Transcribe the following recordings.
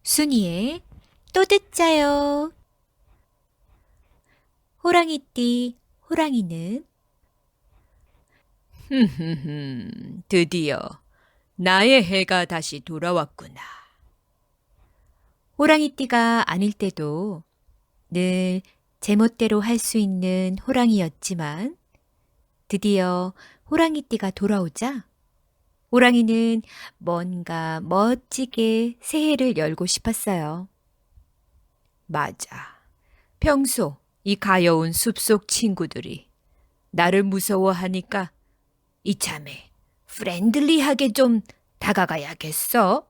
순이의 또 듣자요. 호랑이띠, 호랑이는 드디어 나의 해가 다시 돌아왔구나. 호랑이띠가 아닐 때도 늘 제멋대로 할 수 있는 호랑이였지만 드디어 호랑이띠가 돌아오자 호랑이는 뭔가 멋지게 새해를 열고 싶었어요. 맞아. 평소 이 가여운 숲속 친구들이 나를 무서워하니까 이참에 프렌들리하게 좀 다가가야겠어.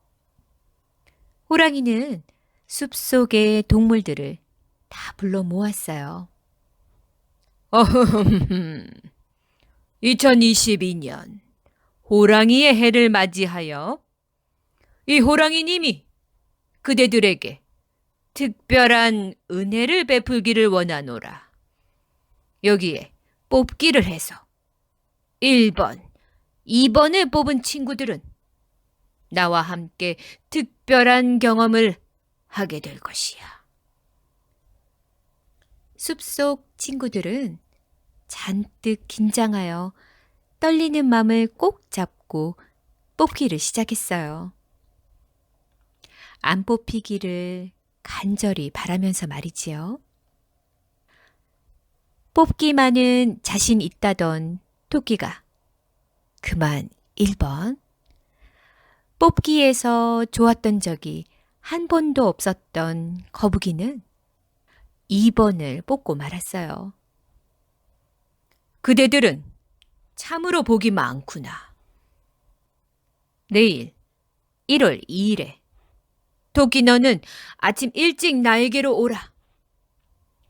호랑이는 숲속의 동물들을 다 불러 모았어요. 2022년 호랑이의 해를 맞이하여 이 호랑이님이 그대들에게 특별한 은혜를 베풀기를 원하노라. 여기에 뽑기를 해서 1번, 2번을 뽑은 친구들은 나와 함께 특별한 경험을 하게 될 것이야. 숲속 친구들은 잔뜩 긴장하여 떨리는 마음을 꼭 잡고 뽑기를 시작했어요. 안 뽑히기를 간절히 바라면서 말이지요. 뽑기만은 자신 있다던 토끼가 그만 1번, 뽑기에서 좋았던 적이 한 번도 없었던 거북이는 2번을 뽑고 말았어요. 그대들은 참으로 복이 많구나. 내일 1월 2일에 토끼 너는 아침 일찍 나에게로 오라.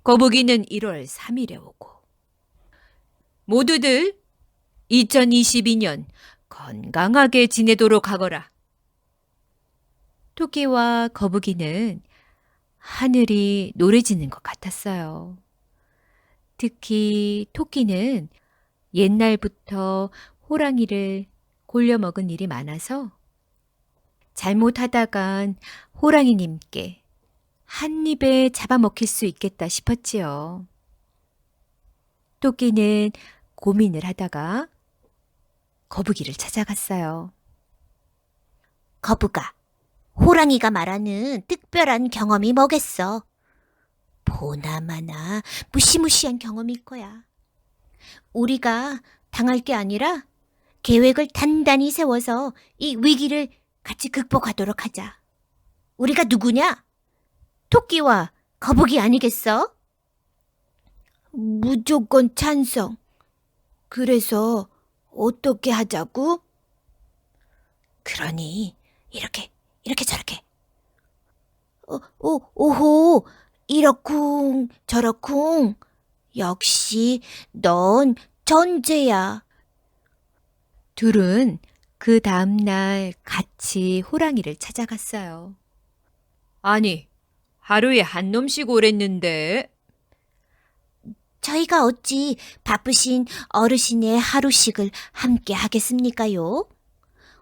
거북이는 1월 3일에 오고. 모두들 2022년 건강하게 지내도록 하거라. 토끼와 거북이는 하늘이 노래지는 것 같았어요. 특히 토끼는 옛날부터 호랑이를 골려먹은 일이 많아서 잘못하다간 호랑이님께 한 입에 잡아먹힐 수 있겠다 싶었지요. 토끼는 고민을 하다가 거북이를 찾아갔어요. 거북아, 호랑이가 말하는 특별한 경험이 뭐겠어? 보나마나 무시무시한 경험일 거야. 우리가 당할 게 아니라 계획을 단단히 세워서 이 위기를 같이 극복하도록 하자. 우리가 누구냐? 토끼와 거북이 아니겠어? 무조건 찬성. 그래서 어떻게 하자고? 그러니 이렇게 저렇게. 오호, 이러쿵 저러쿵. 역시 넌 전제야. 둘은 그 다음날 같이 호랑이를 찾아갔어요. 아니, 하루에 한 놈씩 오랬는데. 저희가 어찌 바쁘신 어르신의 하루씩을 함께 하겠습니까요?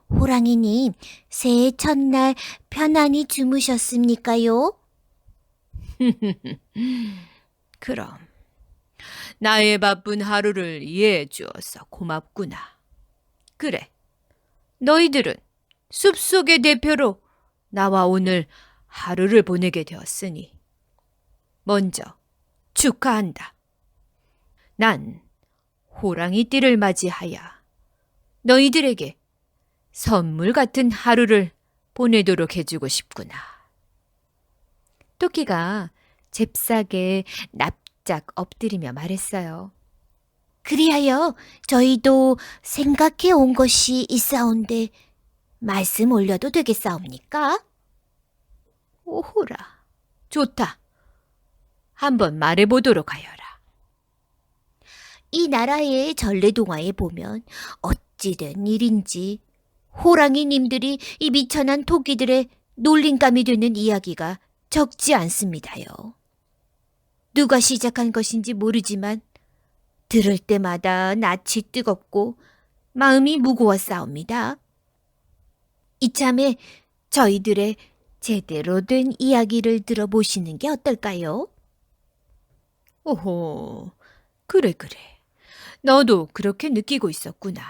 호랑이님, 새해 첫날 편안히 주무셨습니까요? 그럼 나의 바쁜 하루를 이해해 주어서 고맙구나. 그래, 너희들은 숲속의 대표로 나와 오늘 하루를 보내게 되었으니 먼저 축하한다. 난 호랑이띠를 맞이하여 너희들에게 선물 같은 하루를 보내도록 해주고 싶구나. 토끼가 잽싸게 납작 엎드리며 말했어요. 그리하여 저희도 생각해 온 것이 있사온데 말씀 올려도 되겠사옵니까? 오호라, 좋다. 한번 말해보도록 하여라. 이 나라의 전래동화에 보면 어찌된 일인지 호랑이님들이 이 미천한 토끼들의 놀림감이 되는 이야기가 적지 않습니다요. 누가 시작한 것인지 모르지만 들을 때마다 낯이 뜨겁고 마음이 무거워싸웁니다. 이참에 저희들의 제대로 된 이야기를 들어보시는 게 어떨까요? 오호, 그래, 그래. 너도 그렇게 느끼고 있었구나.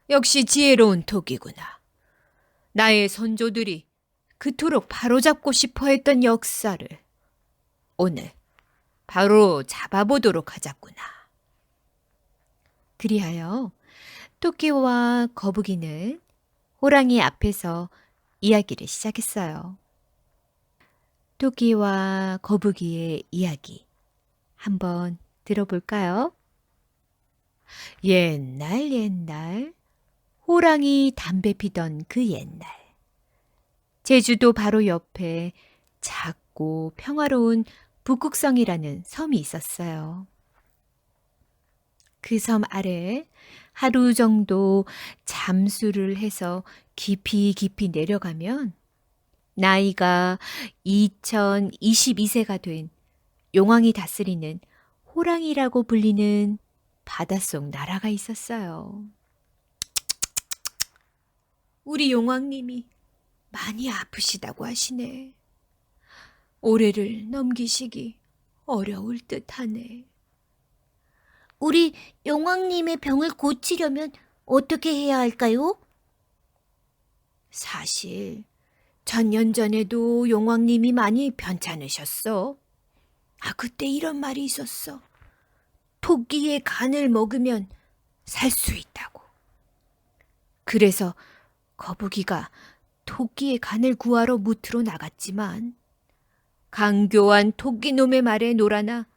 역시 지혜로운 토끼구나. 나의 선조들이 그토록 바로잡고 싶어 했던 역사를 오늘 바로 잡아보도록 하자꾸나. 그리하여 토끼와 거북이는 호랑이 앞에서 이야기를 시작했어요. 토끼와 거북이의 이야기 한번 들어볼까요? 옛날 옛날 호랑이 담배 피던 그 옛날 제주도 바로 옆에 작고 평화로운 북극성이라는 섬이 있었어요. 그 섬 아래 하루 정도 잠수를 해서 깊이 내려가면 나이가 2022세가 된 용왕이 다스리는 호랑이라고 불리는 바닷속 나라가 있었어요. 우리 용왕님이 많이 아프시다고 하시네. 올해를 넘기시기 어려울 듯하네. 우리 용왕님의 병을 고치려면 어떻게 해야 할까요? 사실 천년 전에도 용왕님이 많이 편찮으셨어. 그때 이런 말이 있었어. 토끼의 간을 먹으면 살 수 있다고. 그래서 거북이가 토끼의 간을 구하러 무트로 나갔지만 강교한 토끼놈의 말에 놀아나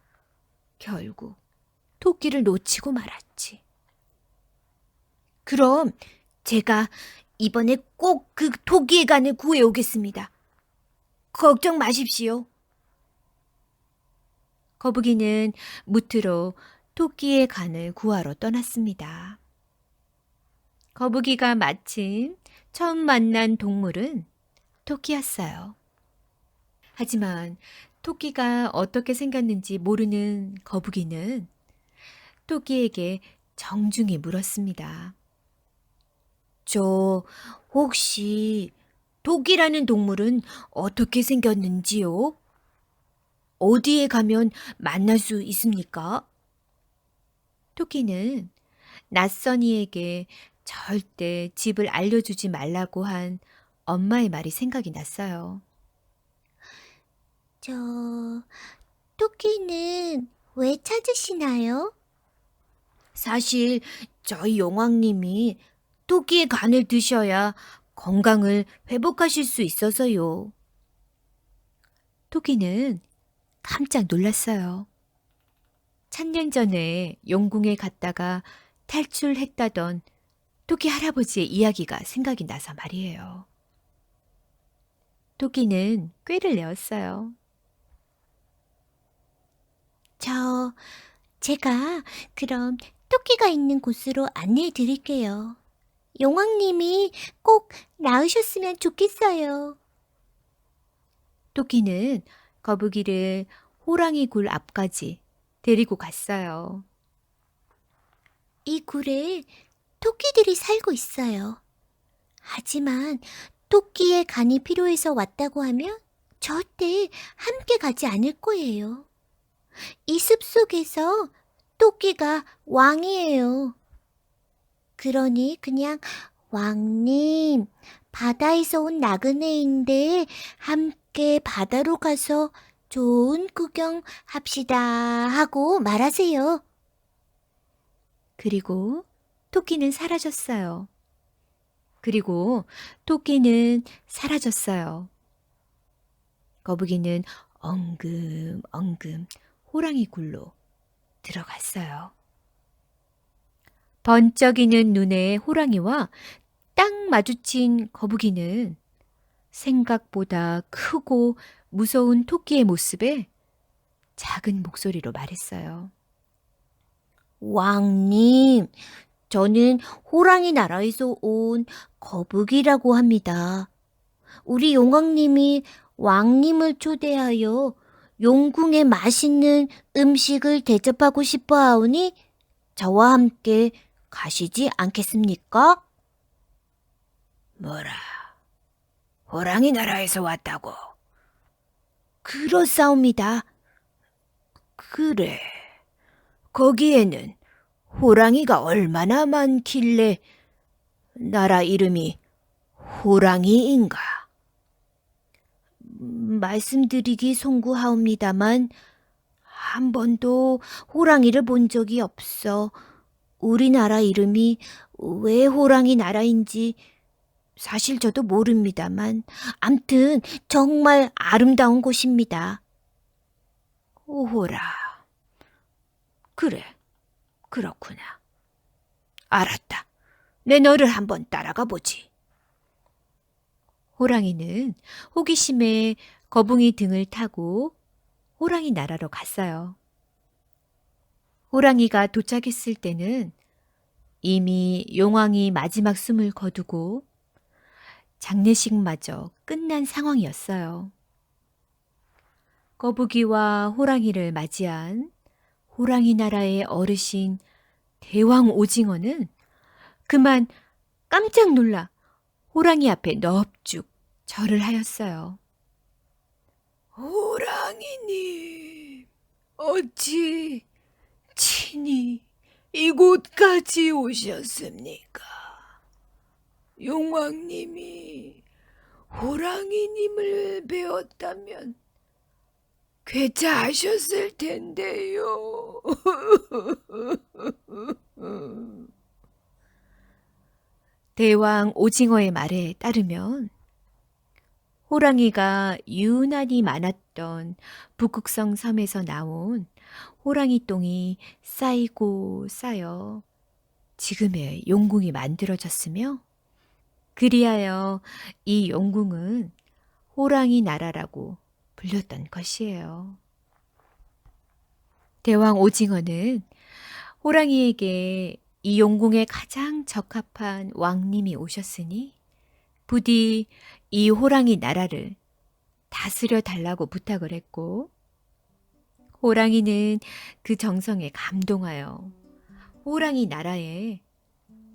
결국 토끼를 놓치고 말았지. 그럼 제가 이번에 꼭 그 토끼의 간을 구해 오겠습니다. 걱정 마십시오. 거북이는 무트로 토끼의 간을 구하러 떠났습니다. 거북이가 마침 처음 만난 동물은 토끼였어요. 하지만 토끼가 어떻게 생겼는지 모르는 거북이는 토끼에게 정중히 물었습니다. 저 혹시 토끼라는 동물은 어떻게 생겼는지요? 어디에 가면 만날 수 있습니까? 토끼는 낯선 이에게 절대 집을 알려주지 말라고 한 엄마의 말이 생각이 났어요. 저 토끼는 왜 찾으시나요? 사실 저희 용왕님이 토끼의 간을 드셔야 건강을 회복하실 수 있어서요. 토끼는 깜짝 놀랐어요. 1000년 전에 용궁에 갔다가 탈출했다던 토끼 할아버지의 이야기가 생각이 나서 말이에요. 토끼는 꾀를 내었어요. 제가 그럼 토끼가 있는 곳으로 안내해 드릴게요. 용왕님이 꼭 나으셨으면 좋겠어요. 토끼는 거북이를 호랑이 굴 앞까지 데리고 갔어요. 이 굴에 토끼들이 살고 있어요. 하지만 토끼의 간이 필요해서 왔다고 하면 절대 함께 가지 않을 거예요. 이 숲속에서 토끼가 왕이에요. 그러니 그냥 왕님, 바다에서 온 나그네인데 함께 바다로 가서 좋은 구경 합시다 하고 말하세요. 그리고 토끼는 사라졌어요. 그리고 토끼는 사라졌어요. 거북이는 엉금엉금 호랑이 굴로 들어갔어요. 번쩍이는 눈의 호랑이와 딱 마주친 거북이는 생각보다 크고 무서운 토끼의 모습에 작은 목소리로 말했어요. 왕님, 저는 호랑이 나라에서 온 거북이라고 합니다. 우리 용왕님이 왕님을 초대하여 용궁의 맛있는 음식을 대접하고 싶어 하오니 저와 함께 가시지 않겠습니까? 뭐라, 호랑이 나라에서 왔다고. 그렇사옵니다. 그래. 거기에는 호랑이가 얼마나 많길래 나라 이름이 호랑이인가? 말씀드리기 송구하옵니다만 한 번도 호랑이를 본 적이 없어 우리나라 이름이 왜 호랑이 나라인지 사실 저도 모릅니다만 암튼 정말 아름다운 곳입니다. 오호라. 그래, 그렇구나. 알았다. 내 너를 한번 따라가 보지. 호랑이는 호기심에 거북이 등을 타고 호랑이 나라로 갔어요. 호랑이가 도착했을 때는 이미 용왕이 마지막 숨을 거두고 장례식마저 끝난 상황이었어요. 거북이와 호랑이를 맞이한 호랑이 나라의 어르신 대왕 오징어는 그만 깜짝 놀라 호랑이 앞에 넙죽 절을 하였어요. 호랑이님, 어찌 친히 이곳까지 오셨습니까? 용왕님이 호랑이님을 배웠다면 괴짜하셨을 텐데요. 대왕 오징어의 말에 따르면 호랑이가 유난히 많았던 북극성 섬에서 나온 호랑이 똥이 쌓이고 쌓여 지금의 용궁이 만들어졌으며 그리하여 이 용궁은 호랑이 나라라고 불렸던 것이에요. 대왕 오징어는 호랑이에게 이 용궁에 가장 적합한 왕님이 오셨으니 부디 이 호랑이 나라를 다스려 달라고 부탁을 했고 호랑이는 그 정성에 감동하여 호랑이 나라의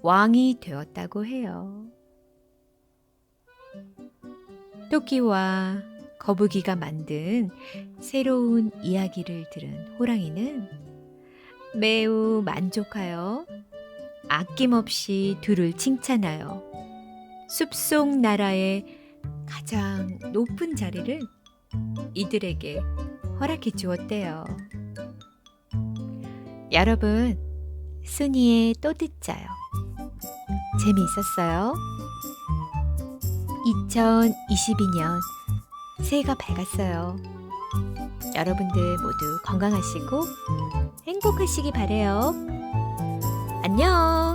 왕이 되었다고 해요. 토끼와 거북이가 만든 새로운 이야기를 들은 호랑이는 매우 만족하여 아낌없이 둘을 칭찬하여 숲속 나라의 가장 높은 자리를 이들에게 허락해 주었대요. 여러분, 순이의 또 듣자요. 재미있었어요? 2022년 새해가 밝았어요. 여러분들 모두 건강하시고 행복하시기 바래요. 안녕!